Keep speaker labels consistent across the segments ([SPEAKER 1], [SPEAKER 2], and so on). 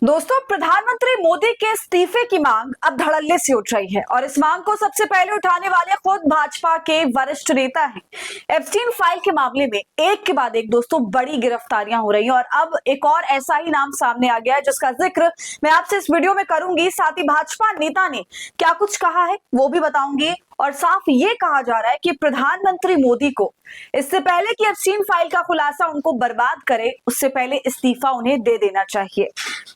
[SPEAKER 1] दोस्तों, प्रधानमंत्री मोदी के इस्तीफे की मांग अब धड़ल्ले से उठ रही है और इस मांग को सबसे पहले उठाने वाले खुद भाजपा के वरिष्ठ नेता हैं। एप्स्टीन फाइल के मामले में एक के बाद एक दोस्तों बड़ी गिरफ्तारियां हो रही हैं और अब एक और ऐसा ही नाम सामने आ गया है जिसका जिक्र मैं आपसे इस वीडियो में करूंगी। साथ ही भाजपा नेता ने क्या कुछ कहा है वो भी बताऊंगी और साफ ये कहा जा रहा है कि प्रधानमंत्री मोदी को इससे पहले कि एप्स्टीन फाइल का खुलासा उनको बर्बाद करे उससे पहले इस्तीफा उन्हें दे देना चाहिए।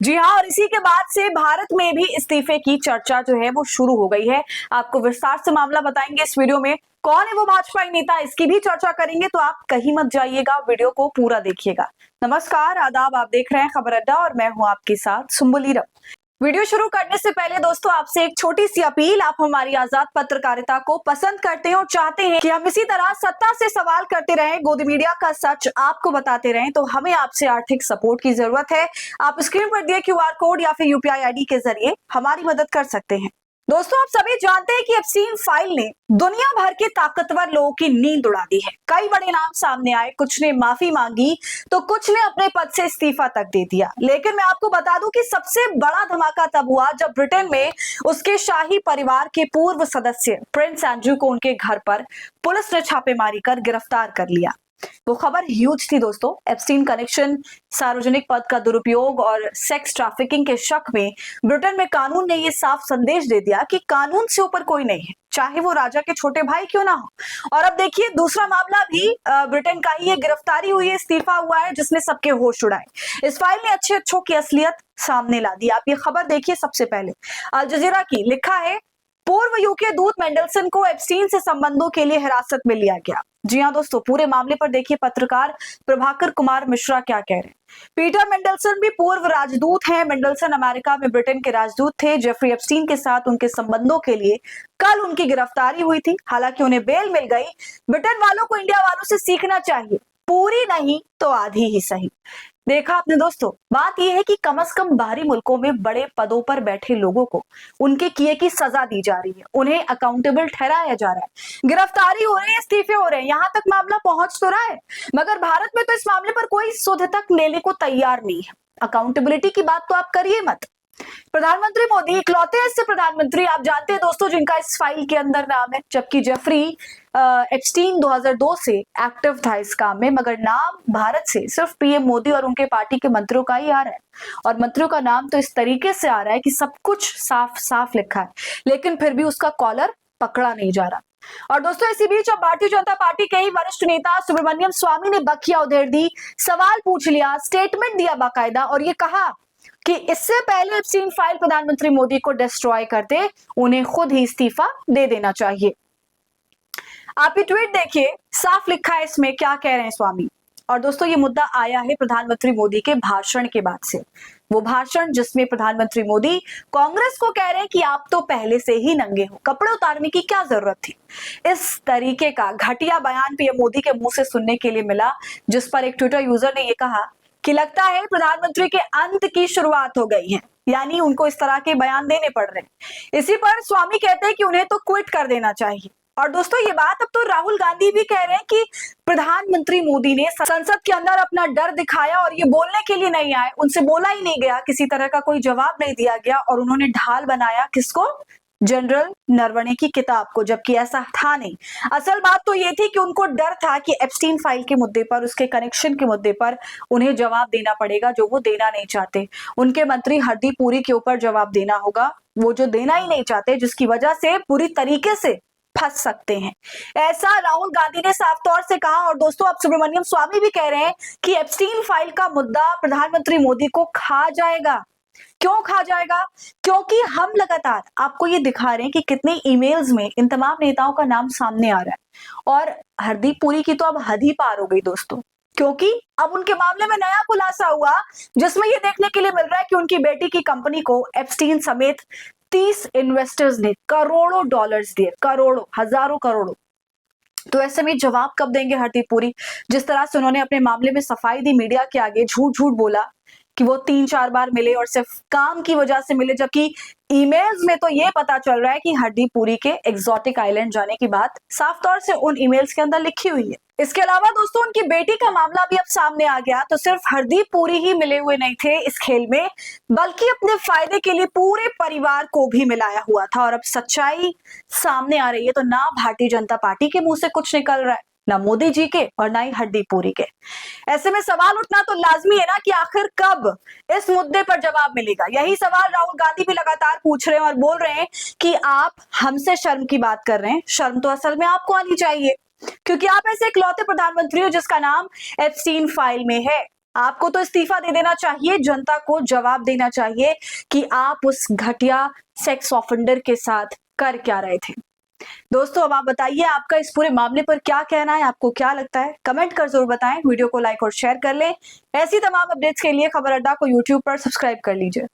[SPEAKER 1] जी हाँ, और इसी के बाद से भारत में भी इस्तीफे की चर्चा जो है वो शुरू हो गई है। आपको विस्तार से मामला बताएंगे इस वीडियो में। कौन है वो भाजपाई नेता, इसकी भी चर्चा करेंगे, तो आप कहीं मत जाइएगा, वीडियो को पूरा देखिएगा। नमस्कार, आदाब, आप देख रहे हैं खबर अड्डा और मैं हूं आपके साथ सुम्बुल ईरम। वीडियो शुरू करने से पहले दोस्तों आपसे एक छोटी सी अपील। आप हमारी आजाद पत्रकारिता को पसंद करते हैं और चाहते हैं कि हम इसी तरह सत्ता से सवाल करते रहें, गोदी मीडिया का सच आपको बताते रहें, तो हमें आपसे आर्थिक सपोर्ट की जरूरत है। आप स्क्रीन पर दिए क्यूआर कोड या फिर यूपीआई आईडी के जरिए हमारी मदद कर सकते हैं। दोस्तों, आप सभी जानते हैं कि एप्स्टीन फाइल ने दुनिया भर के ताकतवर लोगों की नींद उड़ा दी है। कई बड़े नाम सामने आए, कुछ ने माफी मांगी तो कुछ ने अपने पद से इस्तीफा तक दे दिया। लेकिन मैं आपको बता दूं कि सबसे बड़ा धमाका तब हुआ जब ब्रिटेन में उसके शाही परिवार के पूर्व सदस्य प्रिंस एंड्रयू को उनके घर पर पुलिस ने छापेमारी कर गिरफ्तार कर लिया। वो खबर ह्यूज थी दोस्तों। एप्स्टीन कनेक्शन, सार्वजनिक पद का दुरुपयोग और सेक्स ट्रैफिकिंग के शक में ब्रिटेन में कानून ने ये साफ संदेश दे दिया कि कानून से ऊपर कोई नहीं है, चाहे वो राजा के छोटे भाई क्यों ना हो। और अब देखिए, दूसरा मामला भी ब्रिटेन का ही है। गिरफ्तारी हुई है, इस्तीफा हुआ है, जिसने सबके होश उड़ाए। इस फाइल ने अच्छे अच्छों की असलियत सामने ला दी। आप ये खबर देखिए। सबसे पहले अल जजीरा की लिखा है, पूर्व यूके दूत मेंडलसन को एप्स्टीन से संबंधों के लिए हिरासत में लिया गया। जी हाँ दोस्तों, पूरे मामले पर देखिए पत्रकार प्रभाकर कुमार मिश्रा क्या कह रहे हैं। पीटर मेंडलसन भी पूर्व राजदूत हैं। मेंडलसन अमेरिका में ब्रिटेन के राजदूत थे। जेफरी एप्स्टीन के साथ उनके संबंधों के लिए कल उनकी गिरफ्तारी हुई थी। हालांकि उन्हें बेल मिल गई। ब्रिटेन वालों को इंडिया वालों से सीखना चाहिए, पूरी नहीं तो आधी ही सही। देखा आपने दोस्तों, बात यह है कि कम से कम बाहरी मुल्कों में बड़े पदों पर बैठे लोगों को उनके किए की सजा दी जा रही है, उन्हें अकाउंटेबल ठहराया जा रहा है। गिरफ्तारी हो रही है, इस्तीफे हो रहे हैं, यहाँ तक मामला पहुंच तो रहा है, मगर भारत में तो इस मामले पर कोई सुध तक लेने को तैयार नहीं है। अकाउंटेबिलिटी की बात तो आप करिए मत। प्रधानमंत्री मोदी इकलौते ऐसे प्रधानमंत्री आप जानते हैं दोस्तों जिनका इस फाइल के अंदर नाम है, जबकि जेफरी एप्स्टीन 2002 से एक्टिव था इस काम में, मगर नाम भारत से सिर्फ पीएम मोदी और उनके पार्टी के मंत्रियों का ही आ रहा है। और मंत्रियों का नाम तो इस तरीके से आ रहा है कि सब कुछ साफ साफ लिखा है, लेकिन फिर भी उसका कॉलर पकड़ा नहीं जा रहा। और दोस्तों, इसी बीच अब भारतीय जनता पार्टी के ही वरिष्ठ नेता सुब्रमण्यम स्वामी ने बखिया उधेड़ दी, सवाल पूछ लिया, स्टेटमेंट दिया बाकायदा और ये कहा कि इससे पहले एप्स्टीन फाइल प्रधानमंत्री मोदी को डिस्ट्रॉय करते, उन्हें खुद ही इस्तीफा दे देना चाहिए। आप ये ट्वीट देखिए, साफ लिखा है इसमें क्या कह रहे हैं स्वामी। और दोस्तों, ये मुद्दा आया है प्रधानमंत्री मोदी के भाषण के बाद से। वो भाषण जिसमें प्रधानमंत्री मोदी कांग्रेस को कह रहे हैं कि आप तो पहले से ही नंगे हो, कपड़े उतारने की क्या जरूरत थी। इस तरीके का घटिया बयान पीएम मोदी के मुंह से सुनने के लिए मिला, जिस पर एक ट्विटर यूजर ने ये कहा कि लगता है प्रधानमंत्री के अंत की शुरुआत हो गई है, यानी उनको इस तरह के बयान देने पड़ रहे हैं। इसी पर स्वामी कहते हैं कि उन्हें तो क्विट कर देना चाहिए। और दोस्तों, ये बात अब तो राहुल गांधी भी कह रहे हैं कि प्रधानमंत्री मोदी ने संसद के अंदर अपना डर दिखाया और ये बोलने के लिए नहीं आए, उनसे बोला ही नहीं गया, किसी तरह का कोई जवाब नहीं दिया गया और उन्होंने ढाल बनाया किसको? जनरल नरवणे की किताब को, जबकि ऐसा था नहीं। असल बात तो ये थी कि उनको डर था कि एप्स्टीन फाइल के मुद्दे पर, उसके कनेक्शन के मुद्दे पर उन्हें जवाब देना पड़ेगा, जो वो देना नहीं चाहते। उनके मंत्री हरदीप पुरी के ऊपर जवाब देना होगा, वो जो देना ही नहीं चाहते, जिसकी वजह से पूरी तरीके से फंस सकते हैं। ऐसा राहुल गांधी ने साफ तौर से कहा। और दोस्तों, अब सुब्रमण्यम स्वामी भी कह रहे हैं कि एप्स्टीन फाइल का मुद्दा प्रधानमंत्री मोदी को खा जाएगा। क्यों खा जाएगा? क्योंकि हम लगातार आपको ये दिखा रहे हैं कि कितने ईमेल्स में इन तमाम नेताओं का नाम सामने आ रहा है। और हरदीप पुरी की तो अब हद ही पार हो गई दोस्तों, क्योंकि अब उनके मामले में नया खुलासा हुआ जिसमें ये देखने के लिए मिल रहा है कि उनकी बेटी की कंपनी को एप्स्टीन समेत 30 इन्वेस्टर्स ने करोड़ों डॉलर्स दिए, करोड़ों, हजारों करोड़ों। तो ऐसे में जवाब कब देंगे हरदीप पुरी? जिस तरह से उन्होंने अपने मामले में सफाई दी, मीडिया के आगे झूठ झूठ बोला, कि वो 3-4 बार मिले और सिर्फ काम की वजह से मिले, जबकि ईमेल्स में तो ये पता चल रहा है कि हरदीप पुरी के एग्जॉटिक आइलैंड जाने की बात साफ तौर से उन ईमेल्स के अंदर लिखी हुई है। इसके अलावा दोस्तों उनकी बेटी का मामला भी अब सामने आ गया, तो सिर्फ हरदीप पुरी ही मिले हुए नहीं थे इस खेल में, बल्कि अपने फायदे के लिए पूरे परिवार को भी मिलाया हुआ था। और अब सच्चाई सामने आ रही है, तो ना भारतीय जनता पार्टी के मुंह से कुछ निकल रहा है, ना मोदी जी के और ना ही हरदीप पुरी के। ऐसे में सवाल उठना तो लाजमी है ना कि आखिर कब इस मुद्दे पर जवाब मिलेगा। यही सवाल राहुल गांधी भी लगातार पूछ रहे हैं और बोल रहे हैं कि आप हमसे शर्म की बात कर रहे हैं, शर्म तो असल में आपको आनी चाहिए, क्योंकि आप ऐसे इकलौते प्रधानमंत्री हो जिसका नाम एप्स्टीन फाइल में है। आपको तो इस्तीफा दे देना चाहिए, जनता को जवाब देना चाहिए कि आप उस घटिया सेक्स ऑफेंडर के साथ कर क्या रहे थे। दोस्तों अब आप बताइए आपका इस पूरे मामले पर क्या कहना है, आपको क्या लगता है, कमेंट कर जरूर बताएं। वीडियो को लाइक और शेयर कर लें। ऐसी तमाम अपडेट्स के लिए खबर अड्डा को यूट्यूब पर सब्सक्राइब कर लीजिए।